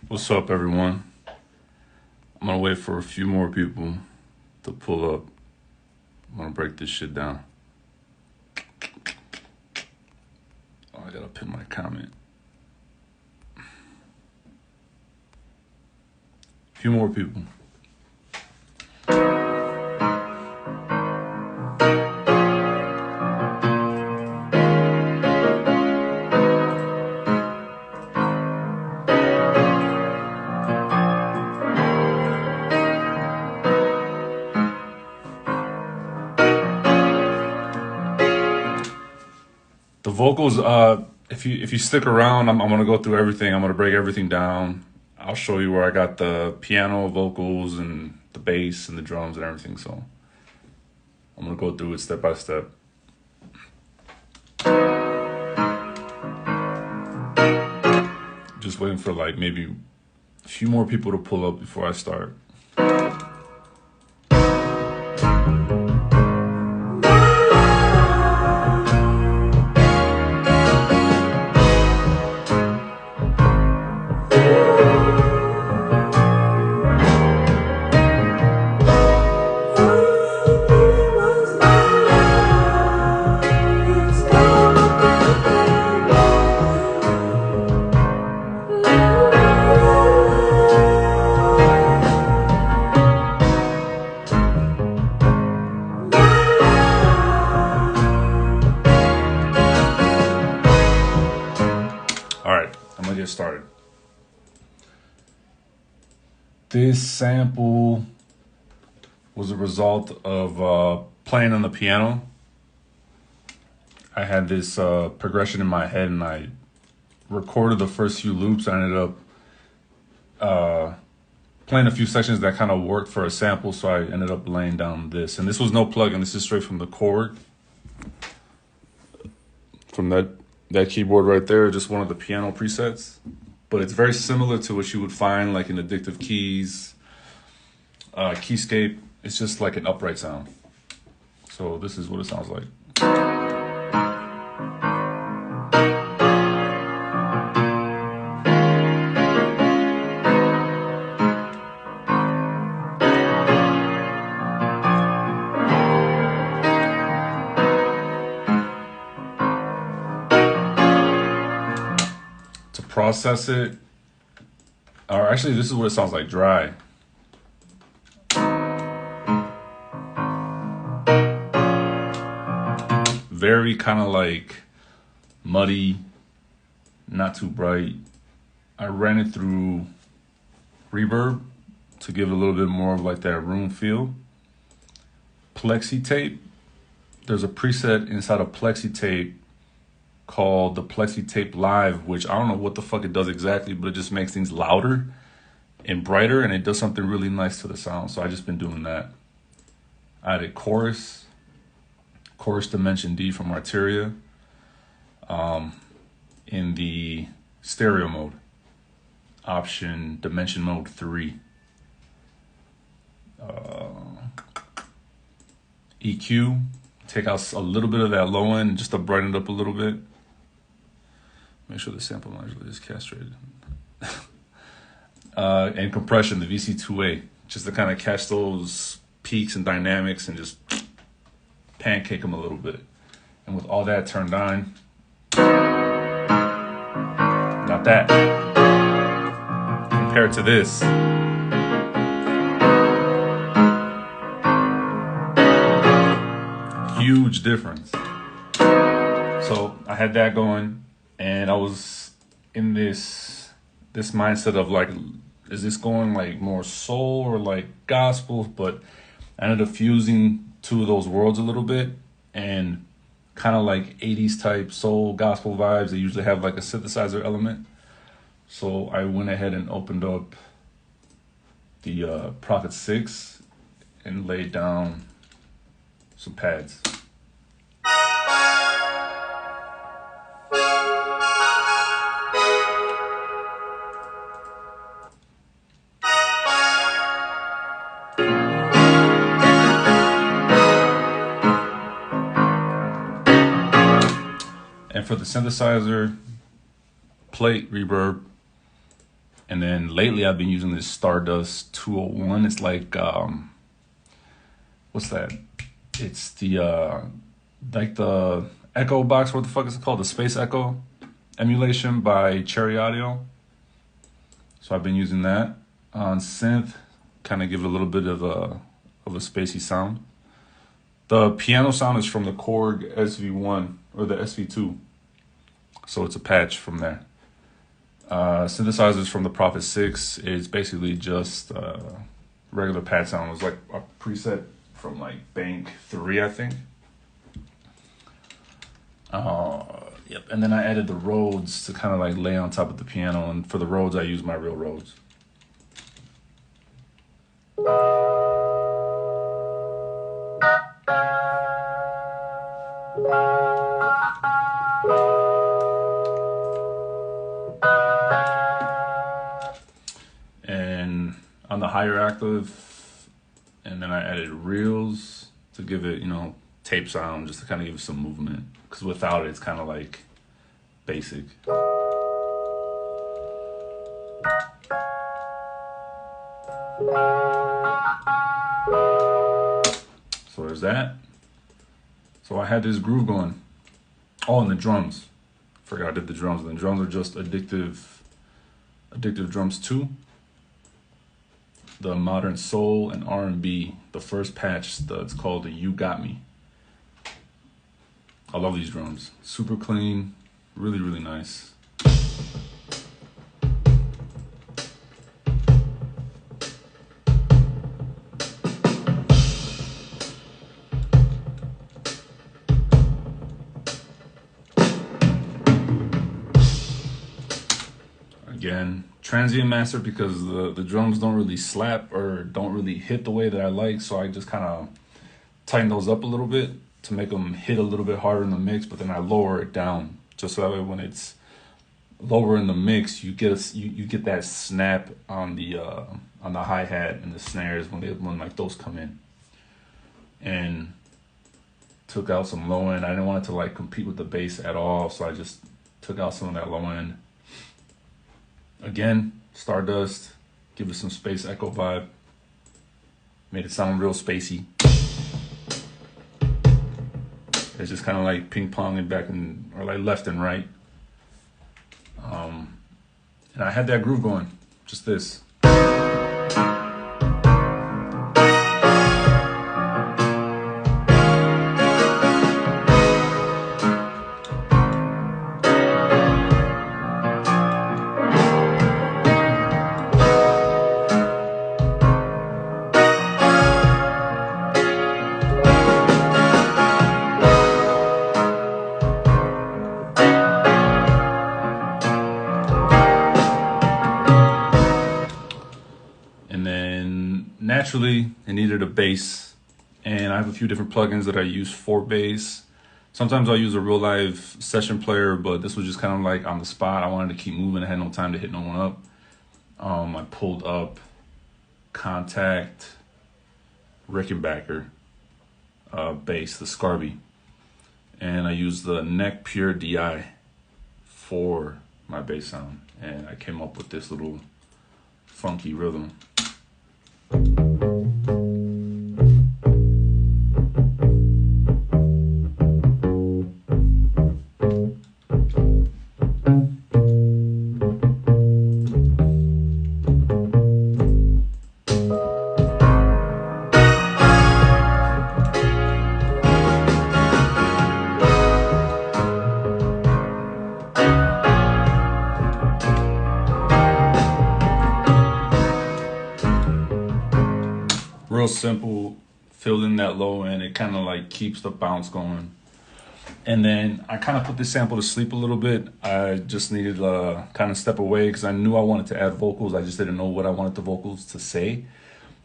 What's up, everyone? I'm gonna wait for a few more people to pull up. I'm gonna break this shit down. Oh, I gotta pin my comment. A few more people. The vocals, if you stick around, I'm gonna go through everything. I'm gonna break everything down. I'll show you where I got the piano, vocals, and the bass and the drums and everything. So I'm gonna go through it step by step. Just waiting for like maybe a few more people to pull up before I start. Get started. This sample was a result of playing on the piano. I had this progression in my head and I recorded the first few loops. I ended up playing a few sections that kind of worked for a sample, so I ended up laying down this. And this was no plugin, this is straight from the chord. From that keyboard right there, just one of the piano presets, but it's very similar to what you would find like in Addictive Keys, Keyscape. It's just like an upright sound. So this is what it sounds like. Process it, or actually this is what it sounds like dry. Very kind of like muddy, not too bright. I ran it through reverb to give it a little bit more of like that room feel. Plexi tape, there's a preset inside of Plexi tape called the Plexi Tape Live, which I don't know what the fuck it does exactly, but it just makes things louder and brighter, and it does something really nice to the sound. So I just been doing that. I added chorus Dimension D from Arteria in the stereo mode, option Dimension Mode 3. EQ, take out a little bit of that low end just to brighten it up a little bit. Make sure the sample modulator is castrated. And compression, the VC2A, just to kind of catch those peaks and dynamics and just pancake them a little bit. And with all that turned on, not that. Compared to this, huge difference. So I had that going. And I was in this mindset of like, is this going like more soul or like gospel? But I ended up fusing two of those worlds a little bit, and kind of like 80s type soul gospel vibes. They usually have like a synthesizer element. So I went ahead and opened up the Prophet 6 and laid down some pads. And for the synthesizer, plate reverb, And then lately I've been using this Stardust 201. It's like, what's that? It's the, like the Echo box, what the fuck is it called? The Space Echo emulation by Cherry Audio. So I've been using that on synth, kind of give it a little bit of a spacey sound. The piano sound is from the Korg SV1 or the SV2. So it's a patch from there. Synthesizers from the Prophet 6 is basically just regular pad sound. It was like a preset from like Bank 3, I think. Yep. And then I added the Rhodes to kind of like lay on top of the piano. And for the Rhodes, I use my real Rhodes. And on the higher octave, and then I added reels to give it, you know, tape sound, just to kind of give it some movement. Because without it, it's kind of like basic. So there's that. So I had this groove going. Oh, and the drums. Forgot I did the drums. And the drums are just Addictive Drums 2. The Modern Soul and R&B. The first patch, it's called the You Got Me. I love these drums. Super clean. Really, really nice. Again, transient master because the drums don't really slap or don't really hit the way that I like, so I just kind of tighten those up a little bit to make them hit a little bit harder in the mix, but then I lower it down just so that way when it's lower in the mix, you get you get that snap on the hi-hat and the snares when like those come in. And took out some low end. I didn't want it to like compete with the bass at all, so I just took out some of that low end. Again, Stardust, give it some space echo vibe. Made it sound real spacey. It's just kind of like ping ponging back or like left and right. And I had that groove going, just this. Naturally, it needed a bass, and I have a few different plugins that I use for bass. Sometimes I'll use a real live session player, but this was just kind of like on the spot. I wanted to keep moving. I had no time to hit no one up. I pulled up Contact Rickenbacker bass, the Scarby, and I used the Neck Pure DI for my bass sound, and I came up with this little funky rhythm. Real simple, filled in that low end. It kind of like keeps the bounce going. And then I kind of put this sample to sleep a little bit. I just needed to kind of step away because I knew I wanted to add vocals. I just didn't know what I wanted the vocals to say,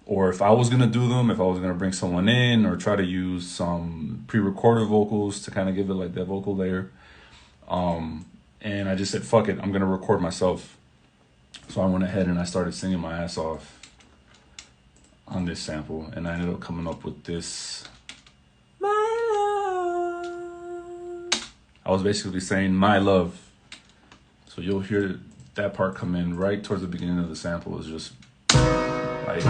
or if I was going to do them, if I was going to bring someone in or try to use some pre-recorded vocals to kind of give it like that vocal layer. And I just said, fuck it, I'm going to record myself. So I went ahead and I started singing my ass off on this sample, and I ended up coming up with this. My love. I was basically saying my love. So you'll hear that part come in right towards the beginning of the sample. Is just like,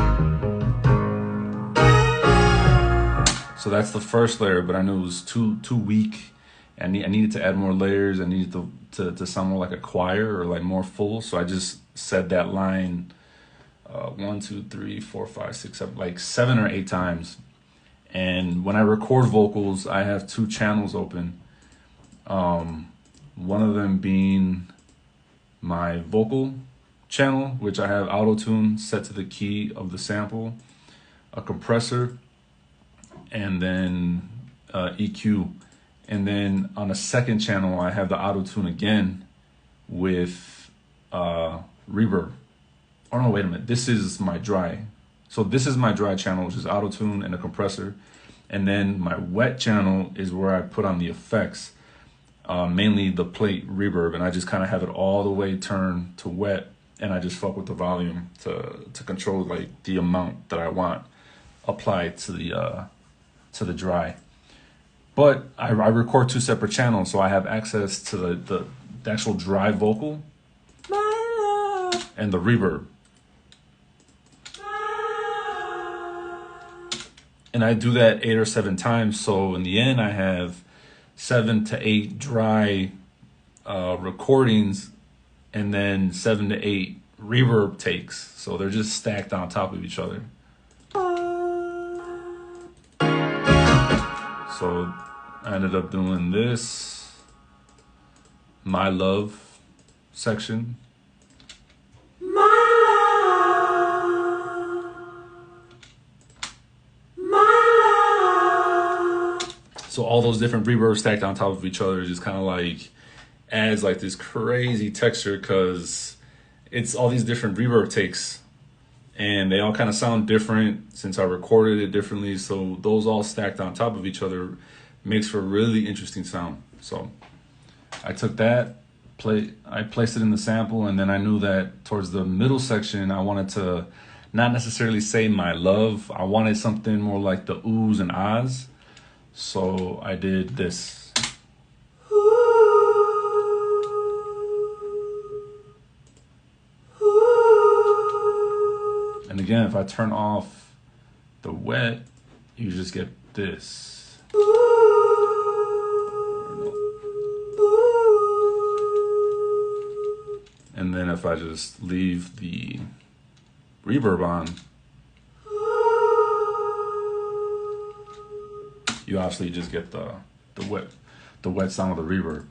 so that's the first layer, but I knew it was too weak. I needed to add more layers. I needed to sound more like a choir or like more full. So I just said that line 1, 2, 3, 4, 5, 6, 7, like 7 or 8 times. And when I record vocals, I have 2 channels open. One of them being my vocal channel, which I have auto-tune set to the key of the sample, a compressor, and then EQ. And then on a second channel, I have the auto-tune again with reverb. Oh no, wait a minute. This is my dry. So this is my dry channel, which is auto-tune and a compressor. And then my wet channel is where I put on the effects, mainly the plate reverb. And I just kind of have it all the way turned to wet. And I just fuck with the volume to control like the amount that I want applied to the dry. But I record 2 separate channels, so I have access to the actual dry vocal and the reverb. And I do that 8 or 7 times, so in the end I have 7 to 8 dry recordings and then 7 to 8 reverb takes. So they're just stacked on top of each other. So I ended up doing this, My Love section. So all those different reverbs stacked on top of each other just kind of like adds like this crazy texture, because it's all these different reverb takes and they all kind of sound different since I recorded it differently. So those all stacked on top of each other makes for a really interesting sound. So I took that, I placed it in the sample, and then I knew that towards the middle section, I wanted to not necessarily say my love. I wanted something more like the oohs and ahs. So I did this. And again, if I turn off the wet, you just get this. And then if I just leave the reverb on, you obviously just get the wet sound of the reverb.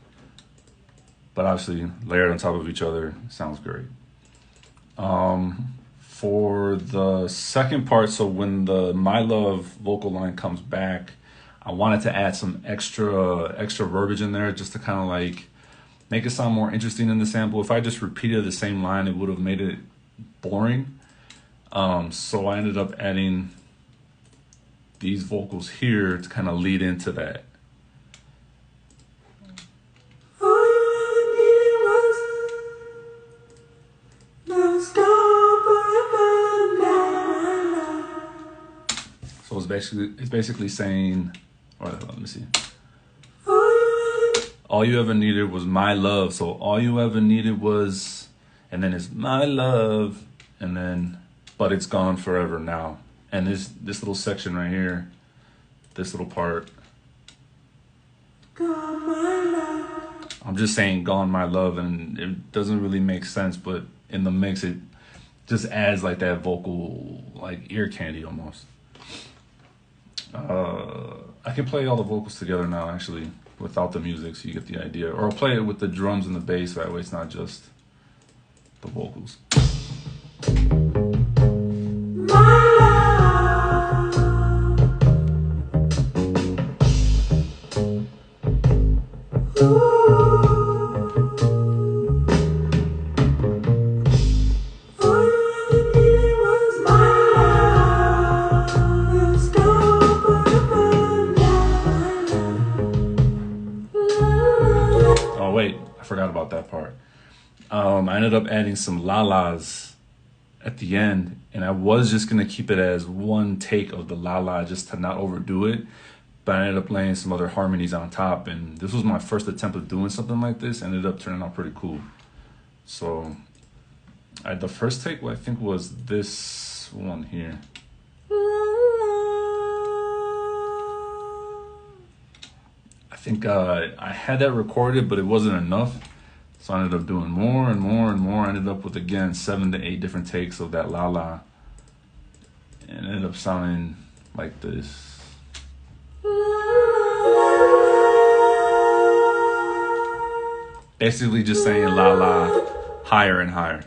But obviously layered on top of each other sounds great. For the second part, so when the My Love vocal line comes back, I wanted to add some extra verbiage in there just to kind of like make it sound more interesting in the sample. If I just repeated the same line, it would have made it boring. So I ended up adding these vocals here to kind of lead into that. So it's basically saying, or let me see. All you ever needed was my love. So all you ever needed was, and then it's my love, and then, but it's gone forever now. And this little section right here, this little part, gone my love. I'm just saying gone my love, and it doesn't really make sense, but in the mix it just adds like that vocal, like ear candy almost. I can play all the vocals together now actually without the music, so you get the idea. Or I'll play it with the drums and the bass, that way it's not just the vocals. Oh wait, I forgot about that part. I ended up adding some la-las at the end, and I was just gonna keep it as one take of the la-la just to not overdo it, but I ended up laying some other harmonies on top, and this was my first attempt of doing something like this. Ended up turning out pretty cool. So the first take, I think, was this one here. I think I had that recorded, but it wasn't enough. So I ended up doing more and more and more. I ended up with, again, 7 to 8 different takes of that la la. And it ended up sounding like this. Basically just saying la la higher and higher.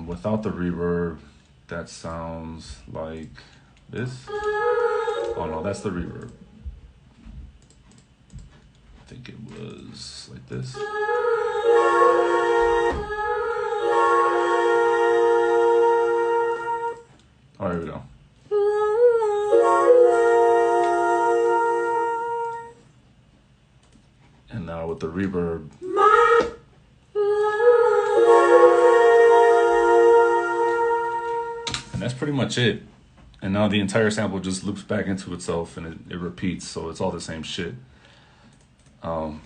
Without the reverb, that sounds like this. Oh no, that's the reverb. I think it was like this. Oh, here we go. And now with the reverb. And that's pretty much it. And now the entire sample just loops back into itself and it repeats, so it's all the same shit. I'll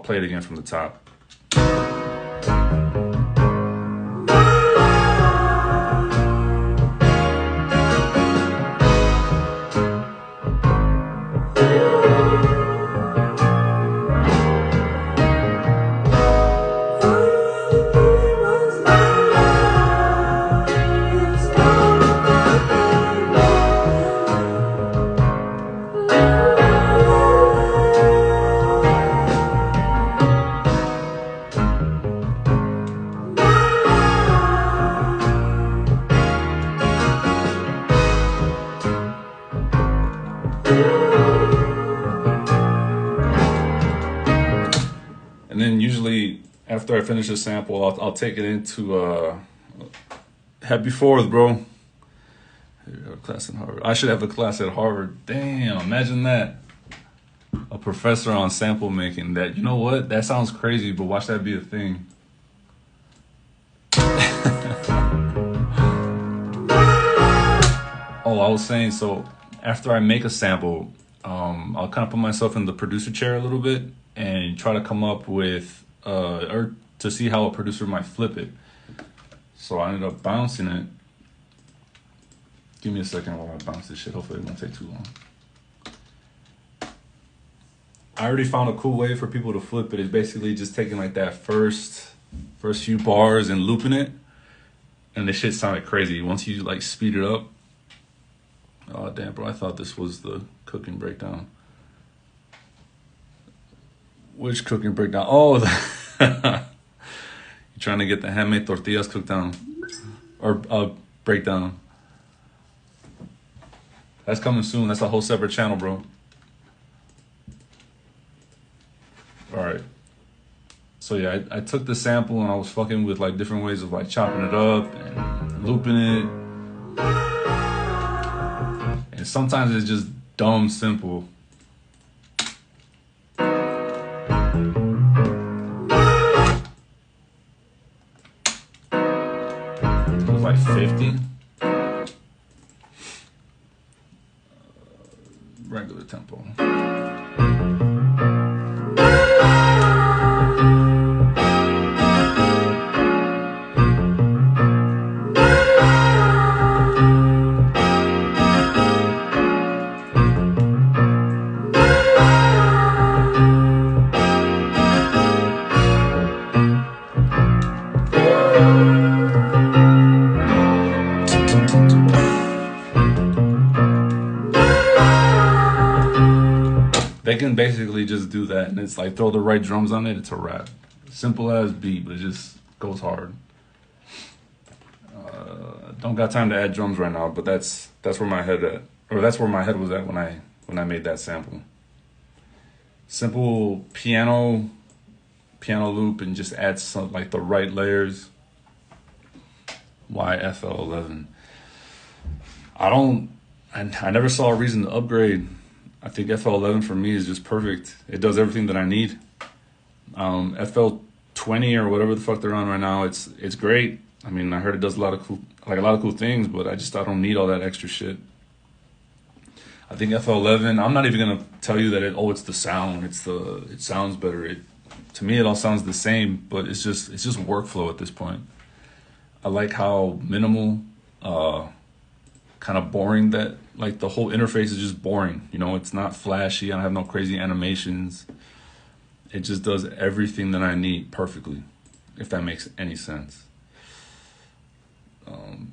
play it again from the top. And then usually after I finish a sample, I'll take it into Happy 4th, bro. Class in Harvard. I should have a class at Harvard. Damn, imagine that. A professor on sample making. That, you know what? That sounds crazy, but watch that be a thing. Oh, I was saying, so after I make a sample, I'll kind of put myself in the producer chair a little bit and try to come up with, or to see how a producer might flip it. So I ended up bouncing it. Give me a second while I bounce this shit. Hopefully it won't take too long. I already found a cool way for people to flip it. It's basically just taking like that first few bars and looping it. And the shit sounded crazy. Once you like speed it up. Oh damn, bro, I thought this was the cooking breakdown. Which cooking breakdown? Oh, you're trying to get the handmade tortillas cooked down. Or breakdown. That's coming soon. That's a whole separate channel, bro. All right. So yeah, I took the sample and I was fucking with like different ways of like chopping it up and looping it. And sometimes it's just dumb simple. It was like 50. Regular tempo. They can basically just do that, and it's like throw the right drums on it, it's a wrap. Simple as beat, but it just goes hard. Don't got time to add drums right now, but that's where my head at, or that's where my head was at when I made that sample. Simple piano loop, and just add some like the right layers. Why FL11? I never saw a reason to upgrade. I think FL11 for me is just perfect. It does everything that I need. FL20 or whatever the fuck they're on right now, it's great. I mean, I heard it does a lot of cool things, but I don't need all that extra shit. I think FL11, I'm not even gonna tell you that it's the sound. It sounds better. To me, it all sounds the same, but it's just workflow at this point. I like how minimal, kind of boring that, like, the whole interface is just boring. You know, it's not flashy. I don't have no crazy animations. It just does everything that I need perfectly, if that makes any sense.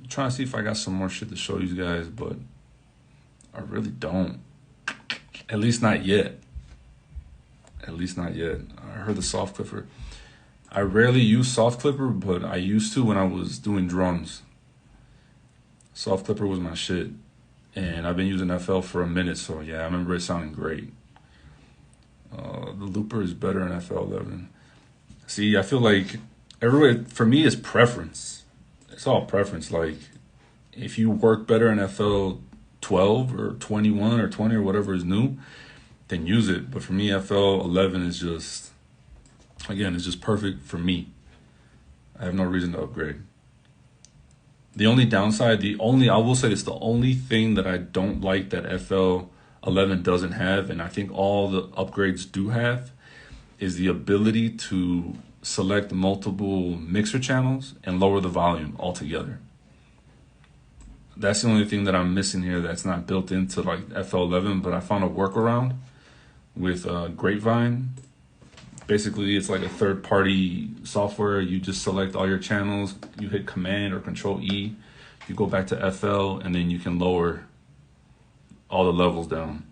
Trying to see if I got some more shit to show you guys, but I really don't. At least not yet. At least not yet. I heard the soft clipper. I rarely use soft clipper, but I used to when I was doing drums. Soft clipper was my shit. And I've been using FL for a minute, so yeah, I remember it sounding great. The looper is better in FL11. See, I feel like everybody, for me, it's preference. It's all preference. Like, if you work better in FL12 or 21 or 20 or whatever is new, then use it. But for me, FL11 is just, again, it's just perfect for me. I have no reason to upgrade. The only downside, I will say it's the only thing that I don't like that FL11 doesn't have, and I think all the upgrades do have, is the ability to select multiple mixer channels and lower the volume altogether. That's the only thing that I'm missing here that's not built into like FL11, but I found a workaround with Grapevine. Basically, it's like a third-party software. You just select all your channels, you hit Command or Control E, you go back to FL, and then you can lower all the levels down.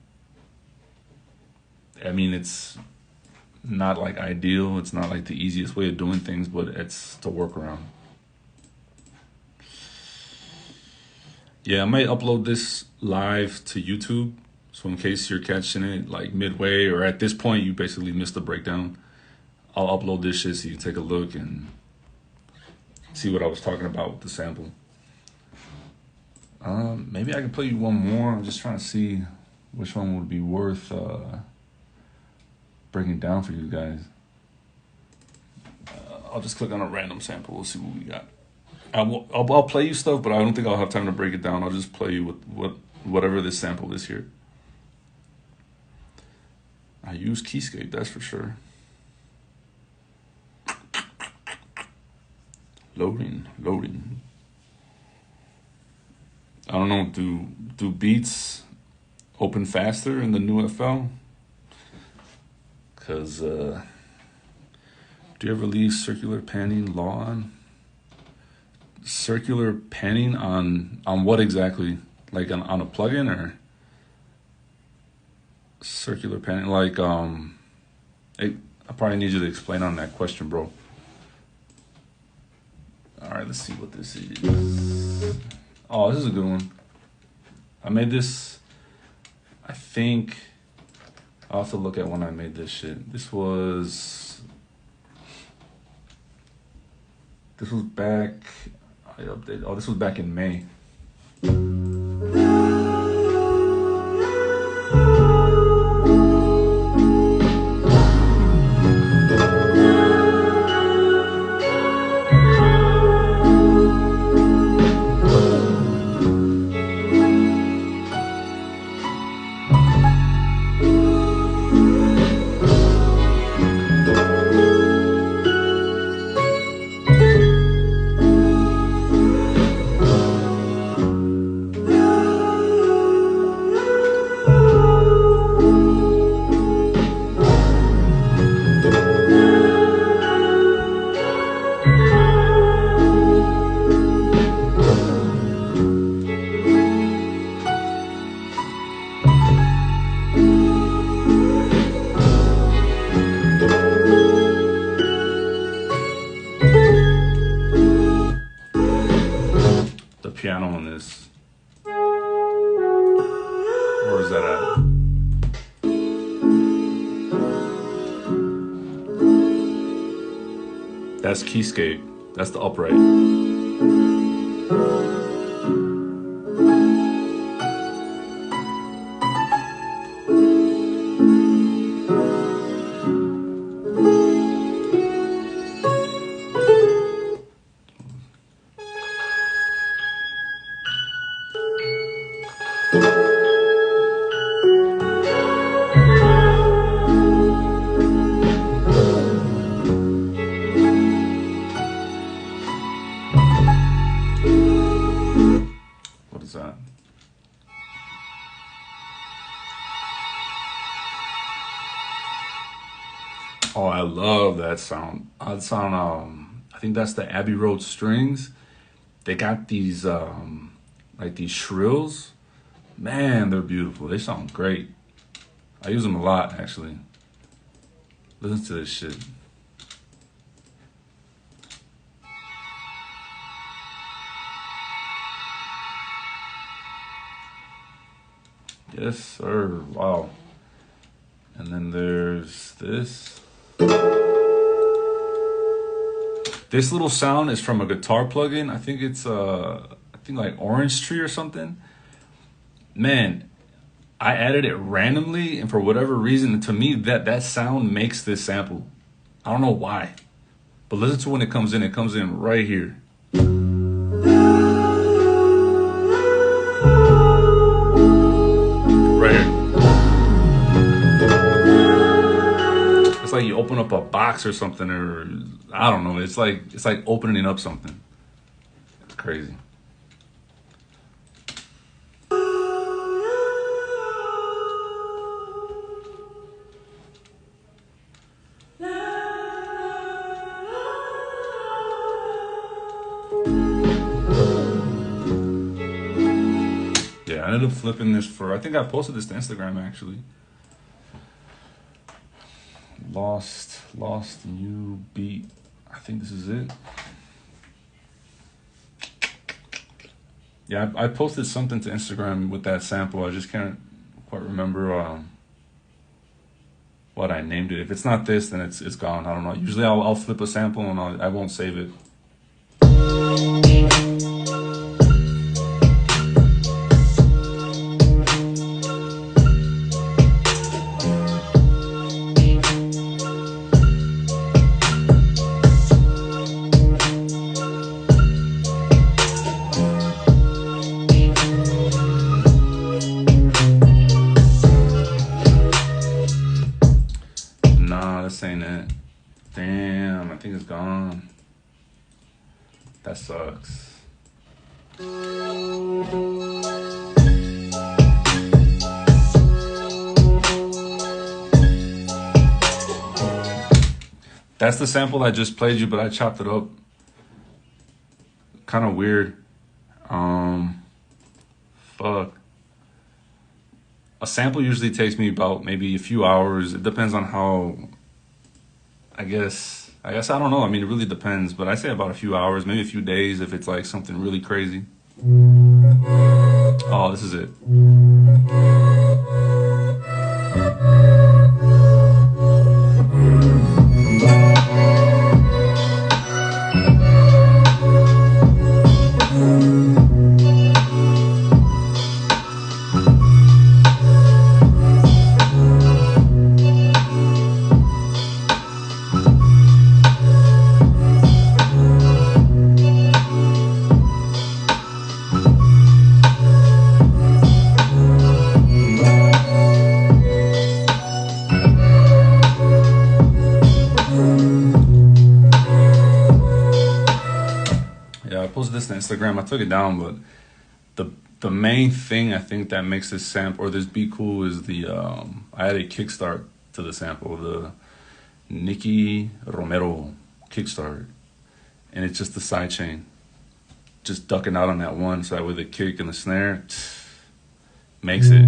I mean, it's not like ideal, it's not like the easiest way of doing things, but it's the workaround. Yeah, I might upload this live to YouTube, so in case you're catching it like midway or at this point you basically missed the breakdown, I'll upload this shit so you can take a look and see what I was talking about with the sample. Maybe I can play you one more. I'm just trying to see which one would be worth breaking down for you guys. I'll just click on a random sample. We'll see what we got. I'll play you stuff, but I don't think I'll have time to break it down. I'll just play you with whatever this sample is here. I use Keyscape, that's for sure. Loading. I don't know, do beats open faster in the new FL? Cause do you ever leave circular panning law on? Circular panning on what exactly? Like on a plugin or circular panning? Like I probably need you to explain on that question, bro. All right, let's see what this is. Oh, this is a good one. I made this, I think, I'll have to look at when I made this shit. This was back, I updated, oh, this was back in May. Piano on this. Where is that at? That's Keyscape. That's the upright. Oh, I love that sound. That sound. I think that's the Abbey Road strings. They got these like these shrills. Man, they're beautiful. They sound great. I use them a lot, actually. Listen to this shit. Yes, sir. Wow. And then there's this. This little sound is from a guitar plugin. I think it's like Orange Tree or something. Man, I added it randomly, and for whatever reason, to me that sound makes this sample. I don't know why, but listen to when it comes in. It comes in right here. Right here. It's like you open up a box or something, or I don't know. It's like opening up something. It's crazy. Yeah, I ended up flipping this for, I think I posted this to Instagram actually. Lost New Beat. I think this is it. Yeah, I posted something to Instagram with that sample. I just can't quite remember what I named it. If it's not this, then it's gone. I don't know. Usually I'll flip a sample and I won't save it. Nah, this ain't it. Damn, I think it's gone. That sucks. That's the sample I just played you, but I chopped it up. Kind of weird. Fuck. A sample usually takes me about maybe a few hours. It depends on how, I guess I don't know. I mean, it really depends, but I say about a few hours, maybe a few days if it's like something really crazy. Oh, this is it. Yeah, I posted this to Instagram. I took it down, but the main thing I think that makes this sample or this beat cool is the I added kickstart to the sample, the Nicky Romero kickstart, and it's just the side chain, just ducking out on that one, so that way the kick and the snare makes it.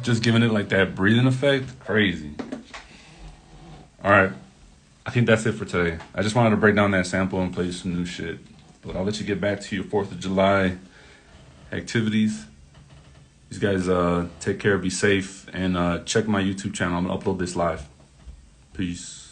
Just giving it like that breathing effect, crazy. All right, I think that's it for today. I just wanted to break down that sample and play some new shit. But I'll let you get back to your 4th of July activities. These guys take care, be safe, and check my YouTube channel. I'm gonna upload this live. Peace.